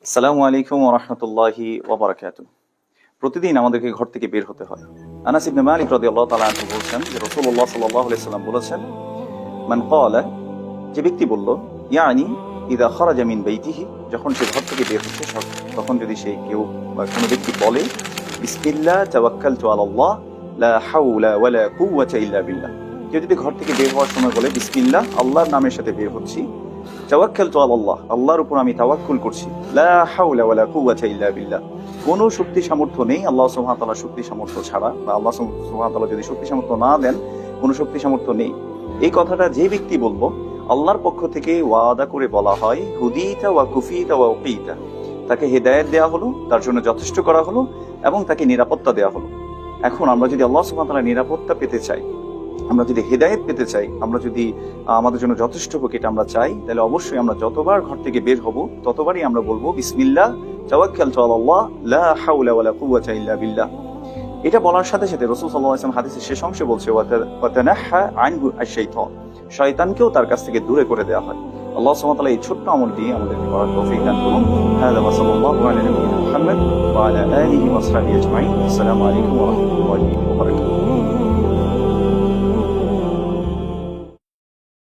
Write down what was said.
আসসালামু আলাইকুম ওয়া রাহমাতুল্লাহি ওয়া বারাকাতুহু। প্রতিদিন আমাদেরকে ঘর থেকে বের হতে হয়। আনাস ইবনে মালিক রাদিয়াল্লাহু তাআলা আনহু বলেছেন যে রাসূলুল্লাহ সাল্লাল্লাহু আলাইহি সাল্লাম বলেছেন, মান ক্বালা, যে ব্যক্তি বলল, ইয়ানি ইযা খারাজা মিন বাইতিহি, যখন সে ঘর থেকে বের হচ্ছে তখন যদি সে কেউ বা কোনো ব্যক্তি বলে, বিসমিল্লাহ তাওয়াক্কালতু আলাল্লাহ লা হাওলা ওয়ালা কুওয়াতা ইল্লা বিল্লাহ। কেউ যদি ঘর থেকে বের হওয়ার সময় বলে, বিসমিল্লাহ, আল্লাহর নামের সাথে বের হচ্ছি, তাওয়াক্কালতু আলাল্লাহ, আল্লাহর উপর আমি তাওয়াক্কুল করছি, লা হাওলা ওয়ালা কুওয়াতা ইল্লা বিল্লাহ, কোনো শক্তি সামর্থ্য নেই আল্লাহ সুবহানাহু ওয়া তাআলার শক্তি সামর্থ্য ছাড়া, বা আল্লাহ সুবহানাহু ওয়া তাআলা যদি শক্তি সামর্থ্য না দেন, কোনো শক্তি সামর্থ্য নেই। এই কথাটা যে ব্যক্তি বলবো, আল্লাহর পক্ষ থেকে ওয়াদা করে বলা হয়, হুদিতা ওয়া কুফিতা ওয়া উকিতা, তাকে হেদায়েত দেওয়া হলো, তার জন্য যথেষ্ট করা হলো এবং তাকে নিরাপত্তা দেওয়া হলো। এখন আমরা যদি আল্লাহ সুবহানাহু ওয়া তাআলার নিরাপত্তা পেতে চাই, আমরা যদি হেদায়েত পেতে চাই, আমরা যদি আমাদের জন্য যথেষ্ট হোক এটা আমরা চাই, তাহলে অবশ্যই আমরা যতবার ঘর থেকে বের হব ততবারই আমরা বলবো, বিসমিল্লাহ তাওয়াক্কালতু আলাল্লাহ লা হাওলা ওয়ালা কুওয়াতা ইল্লা বিল্লাহ। এটা বলার সাথে সাথে রাসূল সাল্লাল্লাহু আলাইহি ওয়াসাল্লাম হাদিসের শেষ অংশে বলছে, ওয়া তানাহা আনহু আশ-শাইতান, শয়তানকেও তার কাছ থেকে দূরে করে দেওয়া হয়। আল্লাহ সুবহানাহু ওয়া তাআলা এই ছোট্ট আমল দিয়ে আমাদেরকে করার তৌফিক দান করুন। হাযা ওয়া সাল্লাল্লাহু আলা নবিয়িনা মুহাম্মদ ওয়া আলা আলিহি ওয়া সাহবিহি আজমাইন। আসসালামু আলাইকুম ওয়া রাহমাতুল্লাহি ওয়া বারাকাতুহু।